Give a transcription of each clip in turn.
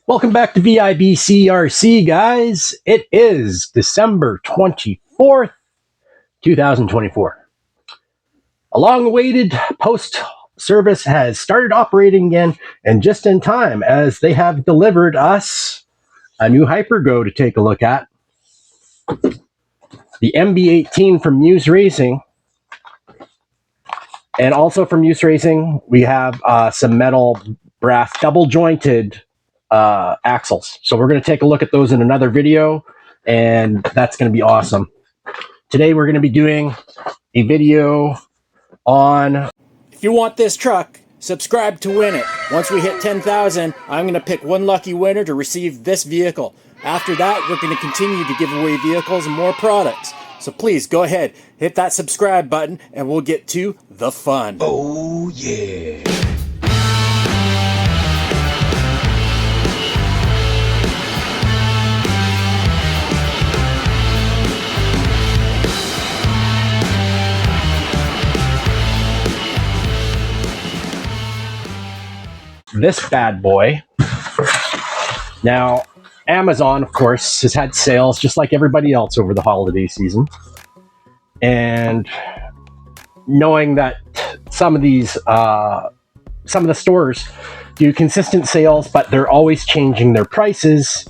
Welcome back to VIBCRC, guys. It is December 24th, 2024. A long-awaited post service has started operating again, and just in time, as they have delivered us a new Hypergo to take a look at. The MB18 from Muse Racing. And also from Muse Racing, we have some metal brass double-jointed axles. So we're going to take a look at those in another video, and that's going to be awesome. Today we're going to be doing a video on... If you want this truck, subscribe to win it. Once we hit 10,000, I'm going to pick one lucky winner to receive this vehicle. After that, we're going to continue to give away vehicles and more products. So please go ahead, hit that subscribe button, and we'll get to the fun. Oh yeah! This bad boy. Now, Amazon, of course, has had sales just like everybody else over the holiday season. And knowing that some of the stores do consistent sales, but they're always changing their prices,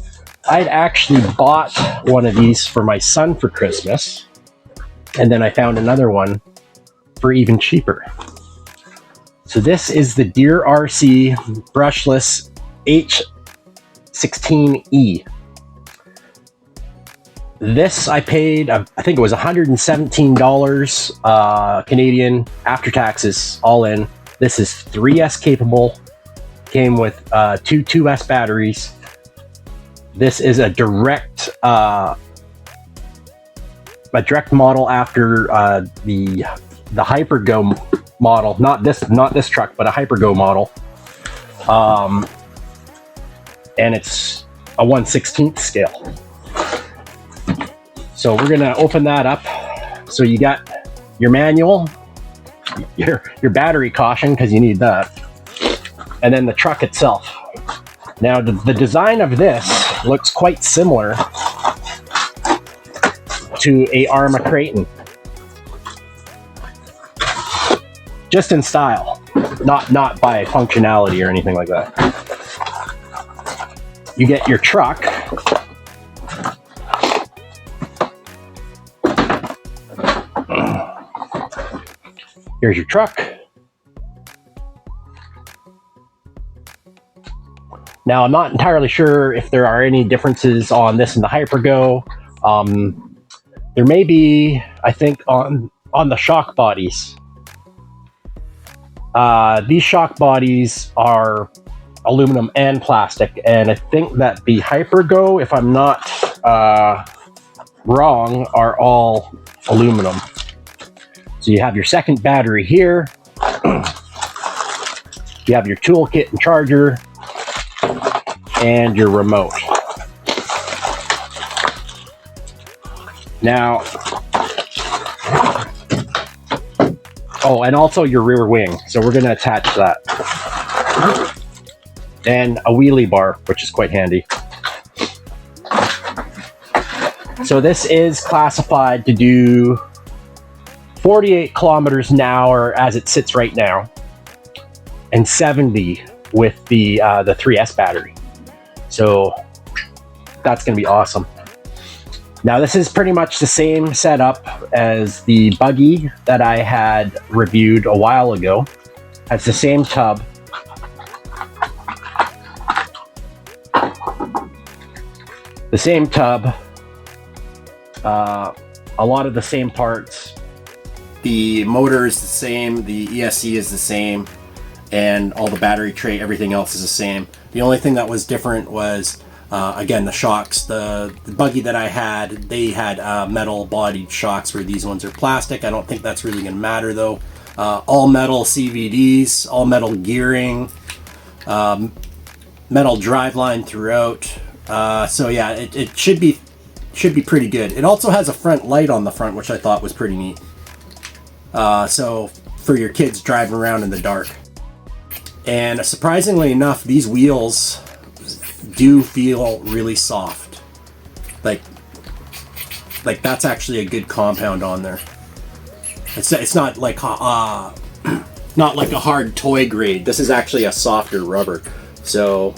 I'd actually bought one of these for my son for Christmas. And then I found another one for even cheaper. So this is the Deerc brushless H16E. This I paid, I think it was $117 Canadian after taxes, all in. This is 3S capable. Came with two 2S batteries. This is a direct model after the Hypergo model, not this truck, but a Hypergo model, and it's a 1/16 scale. So we're gonna open that up. So you got your manual, your battery caution, because you need that, and then the truck itself. Now the design of this looks quite similar to a Arrma Kraton. Just in style, not by functionality or anything like that. You get your truck. Here's your truck. Now, I'm not entirely sure if there are any differences on this and the Hypergo. There may be, I think, on the shock bodies. These shock bodies are aluminum and plastic, and I think that the Hypergo, if I'm not wrong, are all aluminum. So you have your second battery here. You have your toolkit and charger, and your remote. Now, oh, and also your rear wing. So we're going to attach that. And a wheelie bar, which is quite handy. So this is classified to do 48 kilometers an hour as it sits right now, and 70 with the 3S battery. So that's going to be awesome. Now, this is pretty much the same setup as the buggy that I had reviewed a while ago. Has the same tub. The same tub. A lot of the same parts. The motor is the same. The ESC is the same. And all the battery tray, everything else is the same. The only thing that was different was again, the shocks. The buggy that I had, they had metal bodied shocks, where these ones are plastic. I don't think that's really going to matter though. All metal CVDs, all metal gearing, metal driveline throughout. So yeah, it should be pretty good. It also has a front light on the front, which I thought was pretty neat. So for your kids driving around in the dark. And surprisingly enough, these wheels do feel really soft. Like that's actually a good compound on there. It's not like not like a hard toy grade. This is actually a softer rubber. So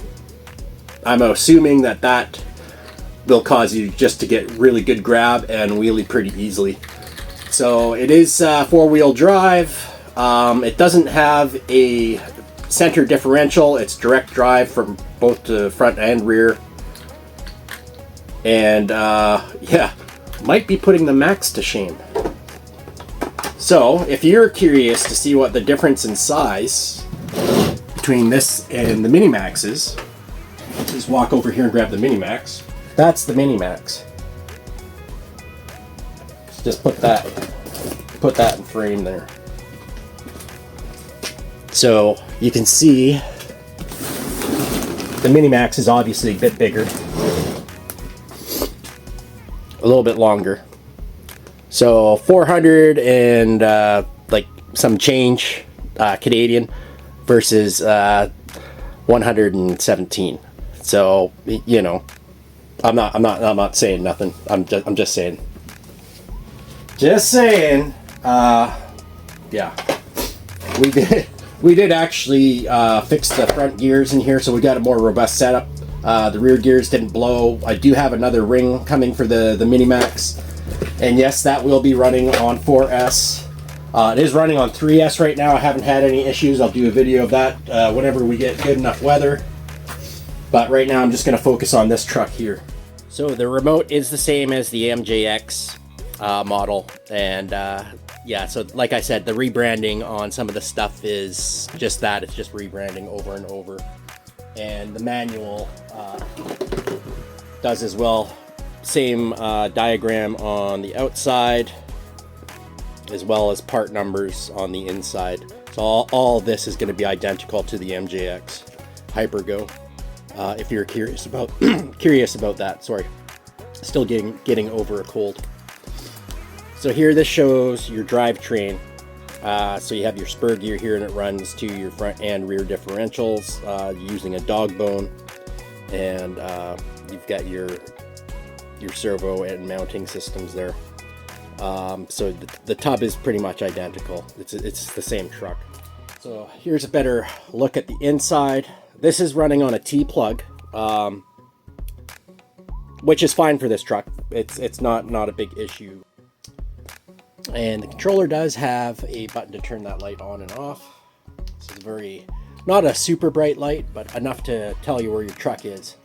I'm assuming that will cause you just to get really good grab and wheelie pretty easily. So it is four-wheel drive. It doesn't have a center differential. It's direct drive from both the front and rear. And yeah, might be putting the Maxx to shame. So if you're curious to see what the difference in size between this and the Mini Maxx is, just walk over here and grab the Mini Maxx. That's the Mini Maxx. Just put that in frame there. So you can see the Mini Maxx is obviously a bit bigger, a little bit longer. So 400 and like some change Canadian versus 117. So you know, I'm not saying nothing. I'm just saying. Just saying. Yeah, we did actually fix the front gears in here, so we got a more robust setup. The rear gears didn't blow. I do have another ring coming for the Mini Maxx. And yes, that will be running on 4S. It is running on 3S right now. I haven't had any issues. I'll do a video of that whenever we get good enough weather. But right now I'm just going to focus on this truck here. So the remote is the same as the MJX model. And yeah, so like I said, the rebranding on some of the stuff is just that. It's just rebranding over and over. And the manual does as well. Same diagram on the outside, as well as part numbers on the inside. So all this is going to be identical to the MJX Hypergo. If you're curious about that, sorry, still getting over a cold. So here this shows your drivetrain. So you have your spur gear here, and it runs to your front and rear differentials using a dog bone, and you've got your servo and mounting systems there. So the tub is pretty much identical. It's the same truck. So here's a better look at the inside. This is running on a T-plug, which is fine for this truck. It's not a big issue. And the controller does have a button to turn that light on and off. This is not a super bright light, but enough to tell you where your truck is.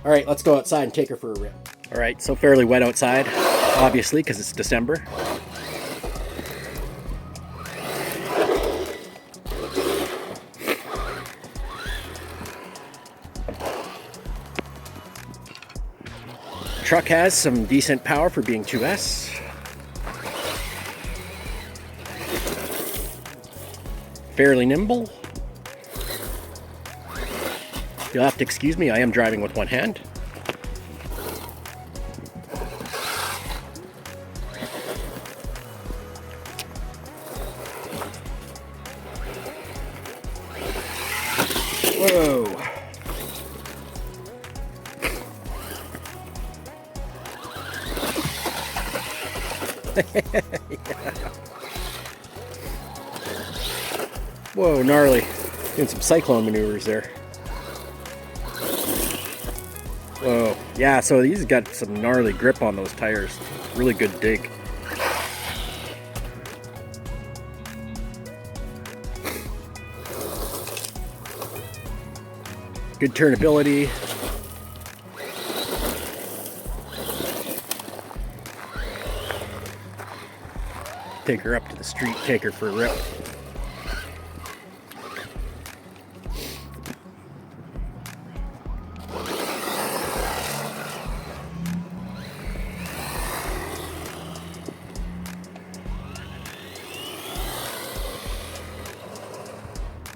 All right, let's go outside and take her for a rip. All right, so fairly wet outside, obviously, because it's December. Truck has some decent power for being 2S. Fairly nimble. You'll have to excuse me, I am driving with one hand. Whoa. Yeah. Whoa, gnarly. Doing some cyclone maneuvers there. Whoa. Yeah, so these got some gnarly grip on those tires. Really good dig. Good turnability. Take her up to the street, take her for a rip.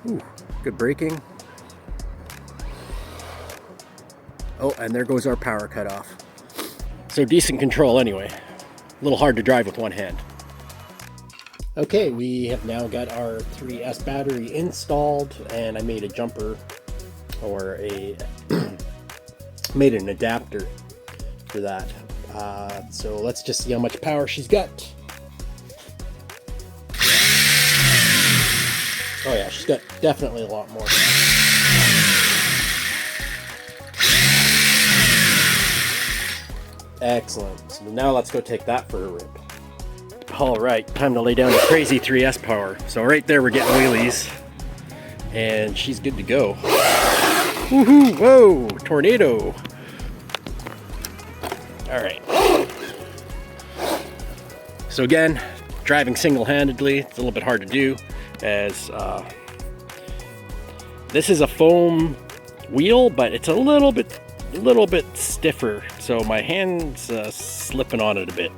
Ooh, good braking. Oh, and there goes our power cutoff. So decent control anyway. A little hard to drive with one hand. Okay, we have now got our 3S battery installed, and I made a jumper or a made an adapter for that. So let's just see how much power she's got. Oh yeah, she's got definitely a lot more. Excellent. So now let's go take that for a rip. All right, time to lay down the crazy 3S power. So right there we're getting wheelies, and she's good to go. Woohoo! Whoa! Tornado! All right. So again, driving single-handedly, it's a little bit hard to do, as this is a foam wheel, but it's a little bit stiffer, so my hand's slipping on it a bit.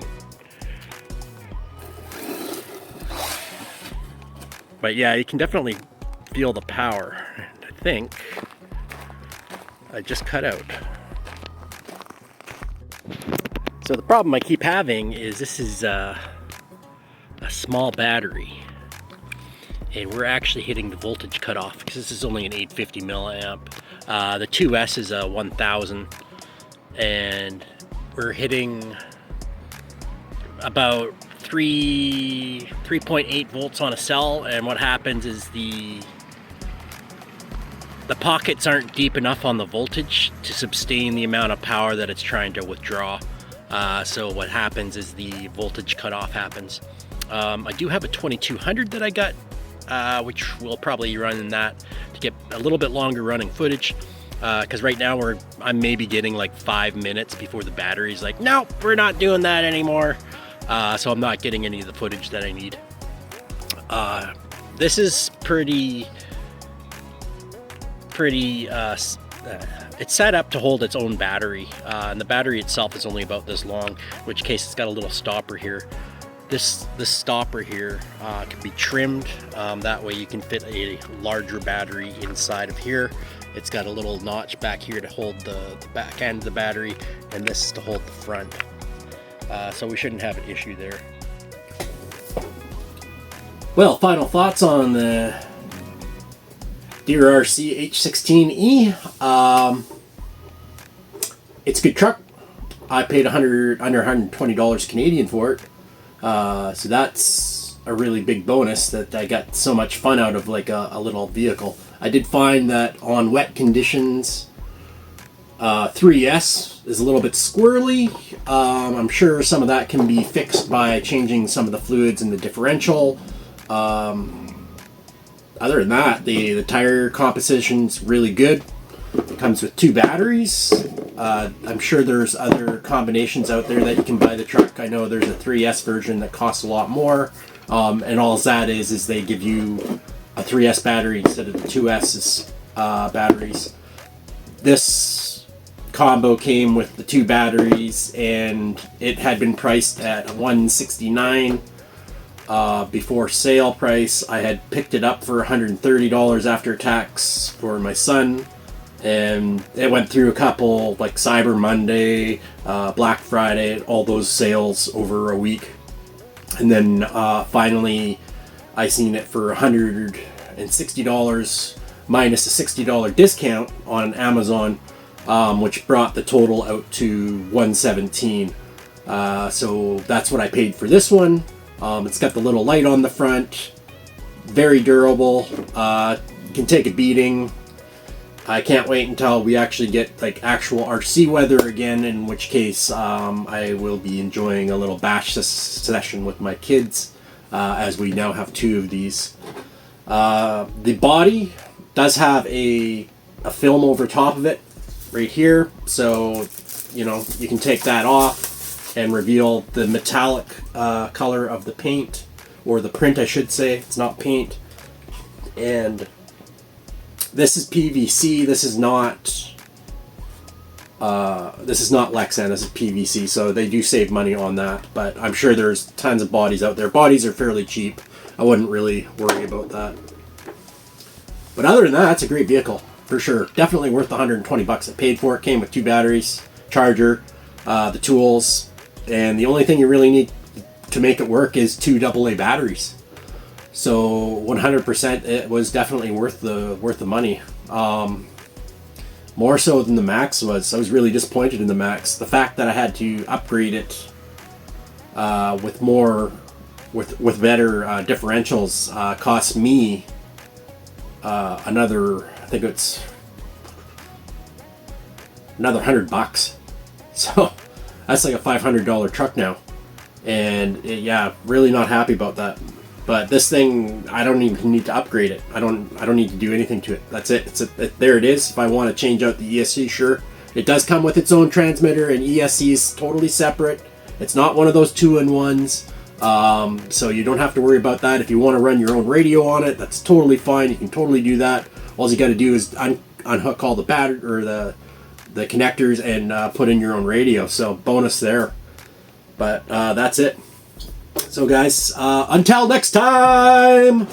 But yeah, you can definitely feel the power. I think I just cut out. So the problem I keep having is this is a small battery, and we're actually hitting the voltage cutoff because this is only an 850 milliamp. The 2S is a 1000, and we're hitting about 3.8 volts on a cell, and what happens is the pockets aren't deep enough on the voltage to sustain the amount of power that it's trying to withdraw. So what happens is the voltage cutoff happens. I do have a 2200 that I got, which will probably run in that to get a little bit longer running footage. Because right now I'm maybe getting like 5 minutes before the battery's like, nope, we're not doing that anymore. So I'm not getting any of the footage that I need. This is pretty it's set up to hold its own battery, and the battery itself is only about this long, in which case it's got a little stopper here. This stopper here can be trimmed, that way you can fit a larger battery inside of here. It's got a little notch back here to hold the back end of the battery, and this is to hold the front. So we shouldn't have an issue there. Well, final thoughts on the Deerc H16E. It's a good truck. I paid under $120 Canadian for it. So that's a really big bonus, that I got so much fun out of like a little vehicle. I did find that on wet conditions, 3S is a little bit squirrely. I'm sure some of that can be fixed by changing some of the fluids in the differential. Other than that, the tire composition's really good. It comes with 2 batteries. I'm sure there's other combinations out there that you can buy the truck. I know there's a 3S version that costs a lot more. And all that is they give you a 3S battery instead of the 2S batteries. This combo came with the 2 batteries, and it had been priced at $169 before sale price. I had picked it up for $130 after tax for my son, and it went through a couple, like Cyber Monday, Black Friday, all those sales over a week, and then finally I seen it for $160 minus a $60 discount on Amazon, which brought the total out to $117. So that's what I paid for this one. It's got the little light on the front, very durable, can take a beating. I can't wait until we actually get like actual RC weather again, in which case I will be enjoying a little bash session with my kids, as we now have 2 of these. The body does have a film over top of it right here, so you know you can take that off and reveal the metallic color of the paint, or the print I should say. It's not paint. And this is PVC. This is not Lexan. This is PVC, so they do save money on that, but I'm sure there's tons of bodies out there. Bodies are fairly cheap. I wouldn't really worry about that. But other than that, it's a great vehicle for sure. Definitely worth the $120 I paid for it. Came with 2 batteries, charger, the tools, and the only thing you really need to make it work is 2 AA batteries. So 100%, it was definitely worth the money. One more so than the Maxx was. I was really disappointed in the Maxx. The fact that I had to upgrade it with better differentials cost me another, I think it's another $100. So that's like a $500 truck now, and yeah, really not happy about that. But this thing, I don't even need to upgrade it. I don't need to do anything to it. That's it. There it is. If I want to change out the ESC, sure. It does come with its own transmitter, and ESC is totally separate. It's not one of those 2-in-1s. So you don't have to worry about that. If you want to run your own radio on it, that's totally fine. You can totally do that. All you got to do is unhook all the battery or the connectors and put in your own radio. So bonus there. But that's it. So guys, until next time.